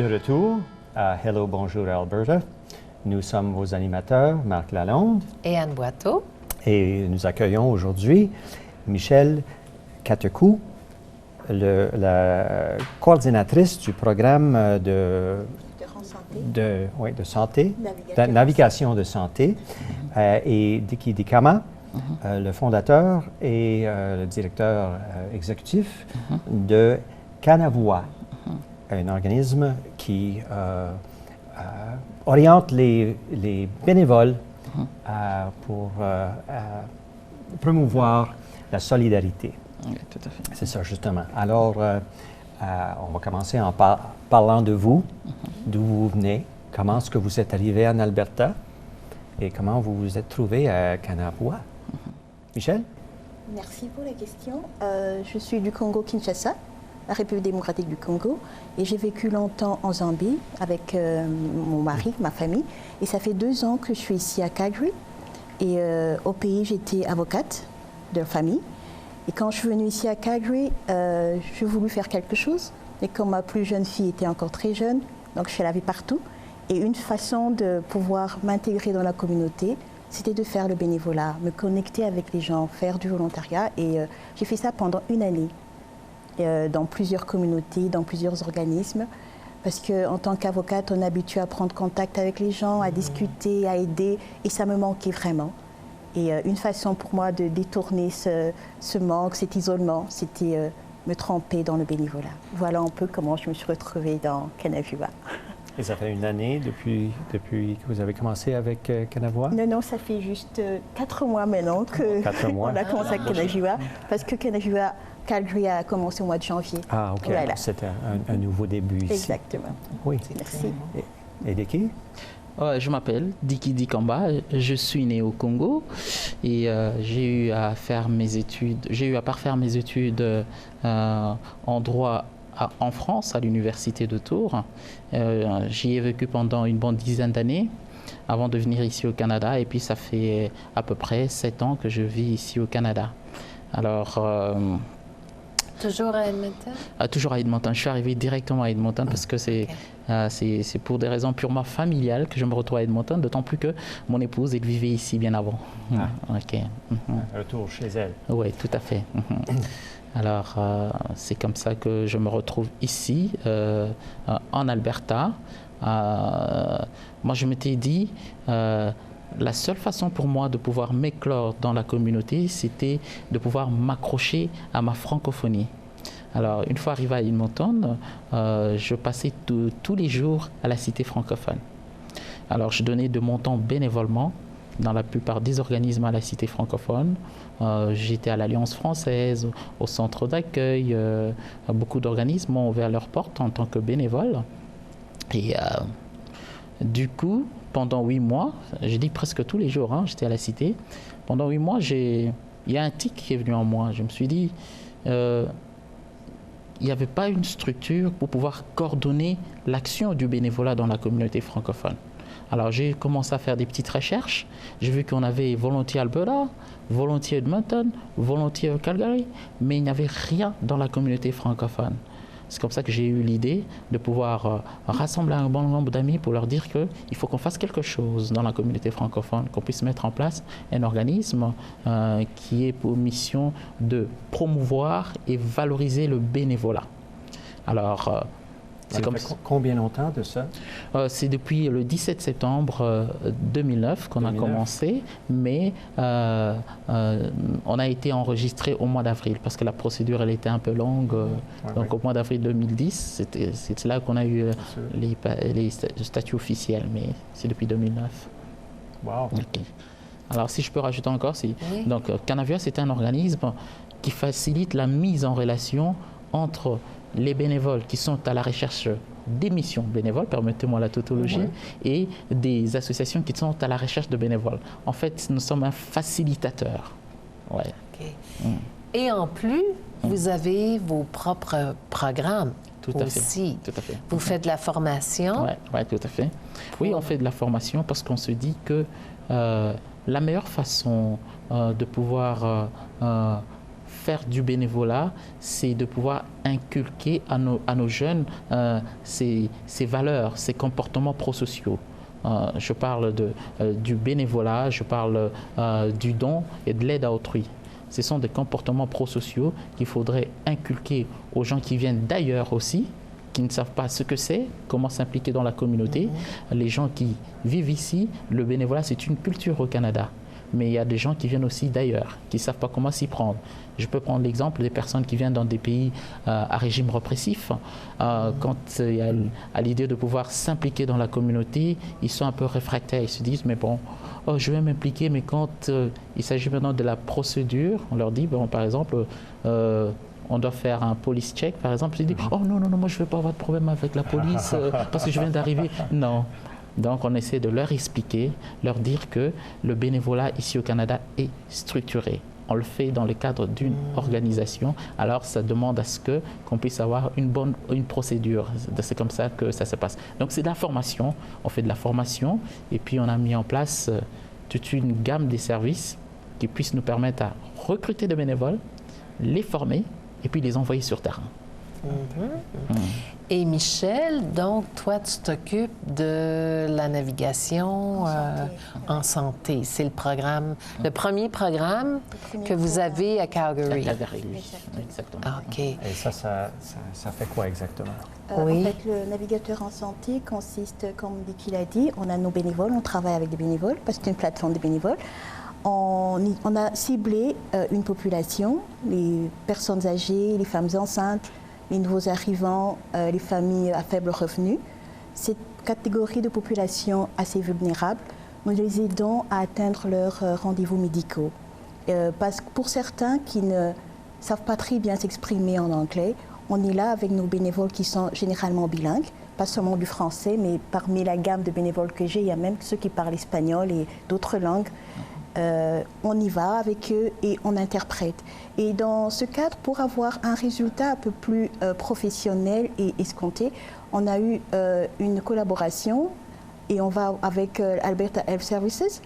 De retour à Hello, bonjour Alberta. Nous sommes vos animateurs, Marc Lalonde et Anne Boiteau. Et nous accueillons aujourd'hui Michèle Catecoup, la coordinatrice du programme de santé, navigation de santé, et Diki Dikama, le fondateur et le directeur exécutif de Kanavua, un organisme qui oriente les bénévoles pour promouvoir la solidarité. Oui, tout à fait. C'est ça, justement. Alors, on va commencer en parlant de vous, d'où vous venez, comment est-ce que vous êtes arrivé en Alberta et comment vous vous êtes trouvé à Kanavua. Michèle? Merci pour la question. Je suis du Congo-Kinshasa, la République démocratique du Congo, et j'ai vécu longtemps en Zambie avec mon mari, ma famille, et ça fait 2 ans que je suis ici à Calgary. Et au pays, j'étais avocate de famille. Et quand je suis venue ici à Calgary, j'ai voulu faire quelque chose. Et comme ma plus jeune fille était encore très jeune, donc je l'avais partout. Et une façon de pouvoir m'intégrer dans la communauté, c'était de faire le bénévolat, me connecter avec les gens, faire du volontariat. Et j'ai fait ça pendant 1 année, dans plusieurs communautés, dans plusieurs organismes. Parce qu'en tant qu'avocate, on est habitué à prendre contact avec les gens, à discuter, à aider. Et ça me manquait vraiment. Et une façon pour moi de détourner ce manque, cet isolement, c'était me tremper dans le bénévolat. Voilà un peu comment je me suis retrouvée dans Kanavua. Et ça fait 1 année depuis que vous avez commencé avec Kanavua? Non, ça fait juste 4 mois maintenant que 4 mois. on a commencé avec Kanavua, parce que Calgary a commencé au mois de janvier. Ah, OK. Voilà. C'était un nouveau début ici. Exactement. Oui. Merci. Et Diki? Je m'appelle Diki Dikamba, je suis né au Congo et j'ai eu à parfaire mes études en droit en France, à l'université de Tours. J'y ai vécu pendant une bonne dizaine d'années avant de venir ici au Canada, et puis ça fait à peu près 7 ans que je vis ici au Canada. Alors... Toujours à Edmonton? Toujours à Edmonton. Je suis arrivé directement à Edmonton parce que c'est pour des raisons purement familiales que je me retrouve à Edmonton, d'autant plus que mon épouse, elle vivait ici bien avant. OK. Retour chez elle. Oui, tout à fait. Alors, c'est comme ça que je me retrouve ici, en Alberta. Moi, je m'étais dit... la seule façon pour moi de pouvoir m'éclore dans la communauté, c'était de pouvoir m'accrocher à ma francophonie. Alors, une fois arrivé à Edmonton, je passais tous les jours à la cité francophone. Alors, je donnais de mon temps bénévolement dans la plupart des organismes à la cité francophone. J'étais à l'Alliance française, au centre d'accueil. Beaucoup d'organismes m'ont ouvert leurs portes en tant que bénévole. Et du coup, pendant 8 mois, je dis presque tous les jours, j'étais à la cité. Pendant 8 mois, il y a un tic qui est venu en moi. Je me suis dit, il n'y avait pas une structure pour pouvoir coordonner l'action du bénévolat dans la communauté francophone. Alors j'ai commencé à faire des petites recherches. J'ai vu qu'on avait Volontiers Alberta, Volontiers Edmonton, Volontiers Calgary, mais il n'y avait rien dans la communauté francophone. C'est comme ça que j'ai eu l'idée de pouvoir rassembler un bon nombre d'amis pour leur dire qu'il faut qu'on fasse quelque chose dans la communauté francophone, qu'on puisse mettre en place un organisme qui ait pour mission de promouvoir et valoriser le bénévolat. Alors, c'est comme combien longtemps de ça? C'est depuis le 17 septembre 2009 qu'on a commencé, mais on a été enregistré au mois d'avril parce que la procédure elle était un peu longue. Donc au mois d'avril 2010, c'est là qu'on a eu les statuts officiels, mais c'est depuis 2009. Wow. Okay. Alors si je peux rajouter encore, donc Kanavua c'est un organisme qui facilite la mise en relation entre les bénévoles qui sont à la recherche des missions bénévoles, permettez-moi la tautologie, et des associations qui sont à la recherche de bénévoles. En fait, nous sommes un facilitateur. Ouais. Okay. Et en plus, vous avez vos propres programmes. Tout à aussi. Fait. Tout à fait. Vous faites de la formation? Oui, tout à fait. Oui, on fait de la formation parce qu'on se dit que la meilleure façon de pouvoir faire du bénévolat, c'est de pouvoir inculquer à nos jeunes ces valeurs, ces comportements prosociaux. Je parle du bénévolat, je parle du don et de l'aide à autrui. Ce sont des comportements prosociaux qu'il faudrait inculquer aux gens qui viennent d'ailleurs aussi, qui ne savent pas ce que c'est, comment s'impliquer dans la communauté. Les gens qui vivent ici, le bénévolat, c'est une culture au Canada. Mais il y a des gens qui viennent aussi d'ailleurs, qui ne savent pas comment s'y prendre. Je peux prendre l'exemple des personnes qui viennent dans des pays à régime répressif. Quand il y a à l'idée de pouvoir s'impliquer dans la communauté, ils sont un peu réfractaires. Ils se disent, mais bon, je vais m'impliquer, mais quand il s'agit maintenant de la procédure, on leur dit, bon, par exemple, on doit faire un police check, par exemple. Ils disent, oh non, moi je ne veux pas avoir de problème avec la police parce que je viens d'arriver. Non. Donc on essaie de leur expliquer, leur dire que le bénévolat ici au Canada est structuré. On le fait dans le cadre d'une organisation, alors ça demande à ce qu'on puisse avoir une procédure. C'est comme ça que ça se passe. Donc c'est de la formation, on fait de la formation et puis on a mis en place toute une gamme de services qui puissent nous permettre à recruter des bénévoles, les former et puis les envoyer sur terrain. Et Michel, donc toi, tu t'occupes de la navigation en santé. C'est le programme, le premier programme que vous avez à Calgary. Oui, exactement. OK. Et ça fait quoi exactement? Oui. En fait, le navigateur en santé consiste, comme Dicky l'a dit, on a nos bénévoles, on travaille avec des bénévoles, parce que c'est une plateforme de bénévoles. On a ciblé une population, les personnes âgées, les femmes enceintes, les nouveaux arrivants, les familles à faible revenu. Cette catégorie de population assez vulnérable, nous les aidons à atteindre leurs rendez-vous médicaux. Parce que pour certains qui ne savent pas très bien s'exprimer en anglais, on est là avec nos bénévoles qui sont généralement bilingues, pas seulement du français, mais parmi la gamme de bénévoles que j'ai, il y a même ceux qui parlent espagnol et d'autres langues. On y va avec eux et on interprète. Et dans ce cadre, pour avoir un résultat un peu plus professionnel et escompté, on a eu une collaboration et on va avec Alberta Health Services.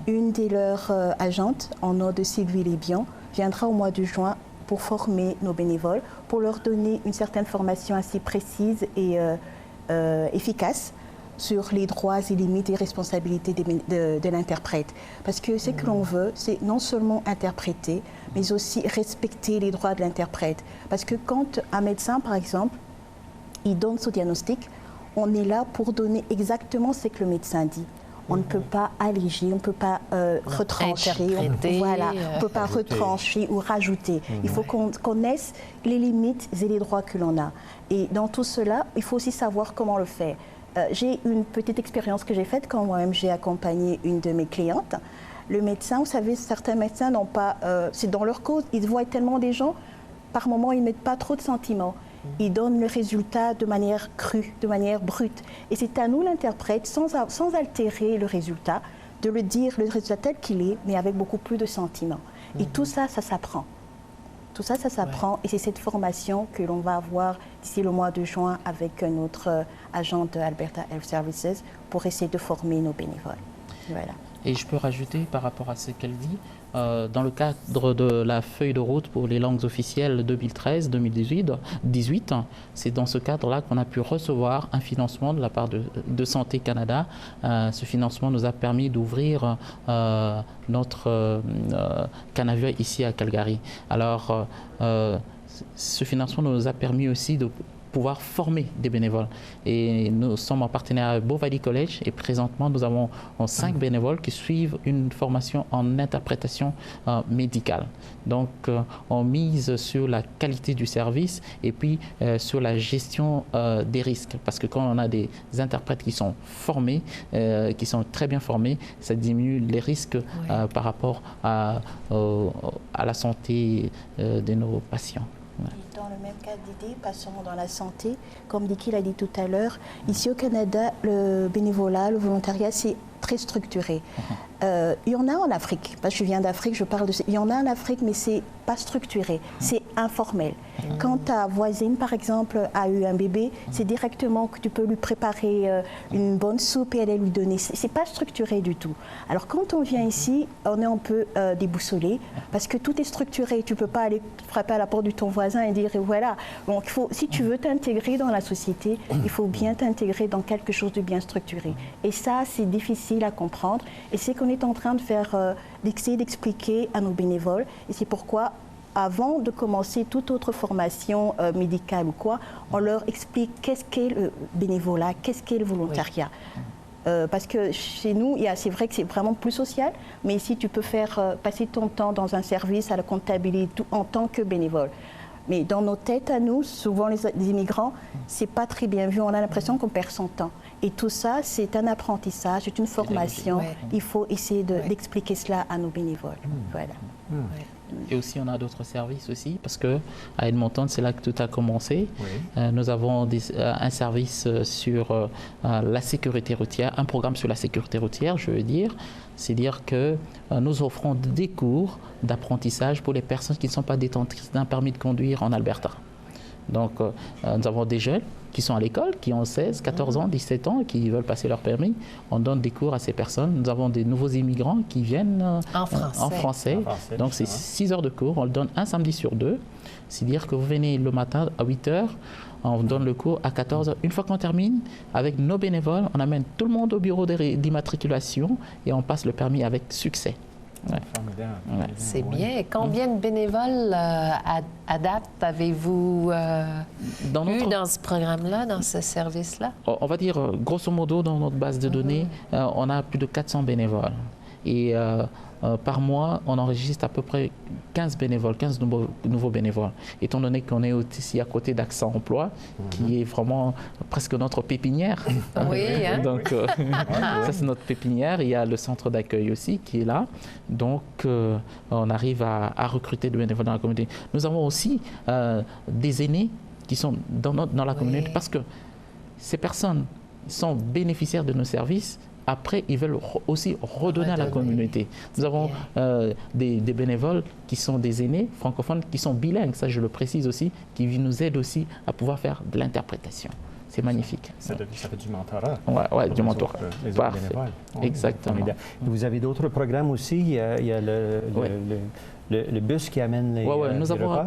Une de leurs agentes, en nom de Sylvie Lébion, viendra au mois de juin pour former nos bénévoles, pour leur donner une certaine formation assez précise et efficace sur les droits et limites et responsabilités de l'interprète. Parce que ce que l'on veut, c'est non seulement interpréter, mais aussi respecter les droits de l'interprète. Parce que quand un médecin, par exemple, il donne son diagnostic, on est là pour donner exactement ce que le médecin dit. On ne peut pas alléger, on ne peut pas retrancher, on ne peut pas retrancher ou rajouter. Il faut qu'on connaisse les limites et les droits que l'on a. Et dans tout cela, il faut aussi savoir comment le faire. J'ai une petite expérience que j'ai faite quand moi-même j'ai accompagné une de mes clientes. Le médecin, vous savez, certains médecins n'ont pas, c'est dans leur cause, ils voient tellement des gens, par moment ils ne mettent pas trop de sentiments. Ils donnent le résultat de manière crue, de manière brute. Et c'est à nous, l'interprète, sans altérer le résultat, de le dire, le résultat tel qu'il est, mais avec beaucoup plus de sentiments. Et tout ça, ça s'apprend. Tout ça, ça s'apprend et c'est cette formation que l'on va avoir d'ici le mois de juin avec notre agent de Alberta Health Services pour essayer de former nos bénévoles. Voilà. Et je peux rajouter par rapport à ce qu'elle dit, dans le cadre de la feuille de route pour les langues officielles 2013-2018, c'est dans ce cadre-là qu'on a pu recevoir un financement de la part de Santé Canada. Ce financement nous a permis d'ouvrir notre Canavia ici à Calgary. Alors, ce financement nous a permis aussi de pouvoir former des bénévoles. Et nous sommes en partenariat avec Bow Valley College et présentement nous avons 5 bénévoles qui suivent une formation en interprétation médicale. Donc on mise sur la qualité du service et puis sur la gestion des risques. Parce que quand on a des interprètes qui sont formés, qui sont très bien formés, ça diminue les risques par rapport à la santé de nos patients. Dans le même cadre d'idée, pas seulement dans la santé, comme Dicky l'a dit tout à l'heure, ici au Canada, le bénévolat, le volontariat, c'est très structuré. Il y en a en Afrique. Parce que je viens d'Afrique, je parle de ça. Il y en a en Afrique, mais c'est pas structuré, c'est informel. Quand ta voisine, par exemple, a eu un bébé, c'est directement que tu peux lui préparer une bonne soupe et aller lui donner. C'est pas structuré du tout. Alors quand on vient ici, on est un peu déboussolé parce que tout est structuré. Tu peux pas aller frapper à la porte de ton voisin et dire voilà. Donc si tu veux t'intégrer dans la société, il faut bien t'intégrer dans quelque chose de bien structuré. Et ça, c'est difficile à comprendre. Et c'est qu'on est en train de faire, d'essayer d'expliquer à nos bénévoles. Et c'est pourquoi, avant de commencer toute autre formation médicale ou quoi, on leur explique qu'est-ce qu'est le bénévolat, qu'est-ce qu'est le volontariat. Parce que chez nous, c'est vrai que c'est vraiment plus social, mais ici, tu peux faire passer ton temps dans un service à la comptabilité en tant que bénévole. Mais dans nos têtes à nous, souvent les immigrants, c'est pas très bien vu. On a l'impression qu'on perd son temps. Et tout ça, c'est un apprentissage, c'est une formation. Il faut essayer d'expliquer cela à nos bénévoles. Voilà. Et aussi, on a d'autres services aussi, parce qu'à Edmonton, c'est là que tout a commencé. Nous avons un service sur la sécurité routière, un programme sur la sécurité routière, je veux dire. C'est-à-dire que nous offrons des cours d'apprentissage pour les personnes qui ne sont pas détentrices d'un permis de conduire en Alberta. Donc, nous avons des jeunes qui sont à l'école, qui ont 16, 14 ans, 17 ans, et qui veulent passer leur permis. On donne des cours à ces personnes. Nous avons des nouveaux immigrants qui viennent en français. Donc, c'est 6 heures de cours. On le donne un samedi sur 2. C'est-à-dire que vous venez le matin à 8 heures, on donne le cours à 14 heures. Une fois qu'on termine, avec nos bénévoles, on amène tout le monde au bureau d'immatriculation et on passe le permis avec succès. C'est bien. Combien de bénévoles à date avez-vous eu dans ce programme-là, dans ce service-là? On va dire, grosso modo, dans notre base de données, on a plus de 400 bénévoles. Et par mois, on enregistre à peu près 15 bénévoles, 15 nouveaux bénévoles. Étant donné qu'on est ici à côté d'Accent Emploi, qui est vraiment presque notre pépinière. Oui, hein? Donc, ça c'est notre pépinière. Il y a le centre d'accueil aussi qui est là. Donc, on arrive à recruter des bénévoles dans la communauté. Nous avons aussi des aînés qui sont dans la communauté parce que ces personnes sont bénéficiaires de nos services. Après, ils veulent aussi redonner à la communauté. Nous avons des bénévoles qui sont des aînés francophones, qui sont bilingues, ça je le précise aussi, qui nous aident aussi à pouvoir faire de l'interprétation. C'est magnifique. Ça fait du mentorat. Oui, du mentorat. Les autres bénévoles. Exactement. Vous avez d'autres programmes aussi. Il y a le bus qui amène les nous avons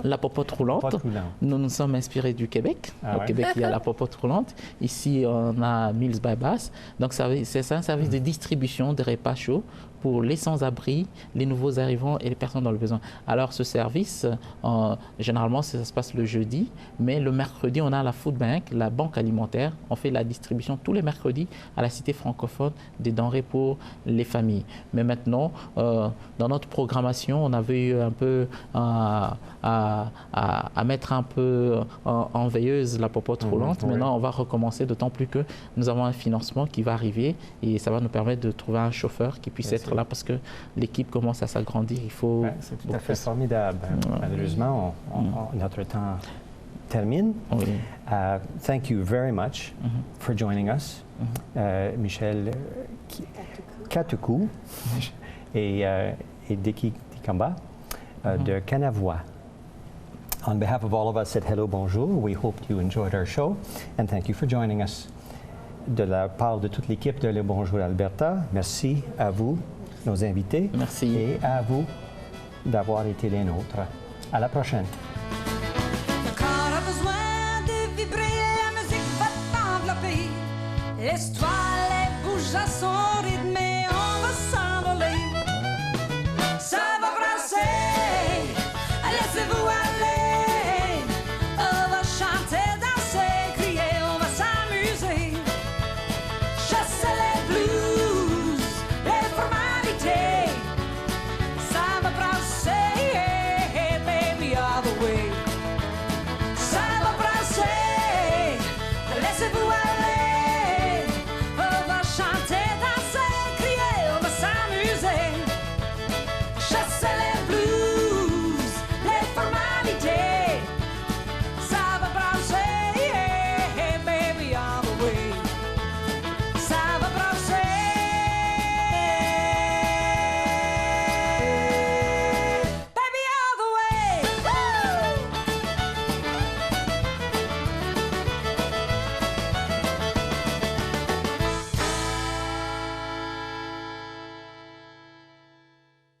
la popote roulante. Nous nous sommes inspirés du Québec. Au Québec, il y a la popote roulante. Ici, on a Meals by Bus. Donc, c'est un service de distribution de repas chauds pour les sans-abri, les nouveaux arrivants et les personnes dans le besoin. Alors, ce service, généralement, ça se passe le jeudi, mais le mercredi, on a la Food Bank, la banque alimentaire. On fait la distribution tous les mercredis à la cité francophone des denrées pour les familles. Mais maintenant, dans notre programmation, on avait eu un peu à mettre un peu en veilleuse la popote roulante. Maintenant, on va recommencer, d'autant plus que nous avons un financement qui va arriver et ça va nous permettre de trouver un chauffeur qui puisse être là parce que l'équipe commence à s'agrandir. Il faut. C'est tout à fait formidable. Malheureusement, notre temps termine. Thank you very much for joining us, Michel Katuku et Diki Dikamba de Kanavois. On behalf of all of us at Hello Bonjour, we hope you enjoyed our show and thank you for joining us. De la part de toute l'équipe de Hello Bonjour Alberta, merci à vous, nos invités. Merci. Et à vous d'avoir été les nôtres. À la prochaine. Le corps a besoin de vibrer, la musique va t'envelopper. Laisse-toi aller, bouge à son rythme.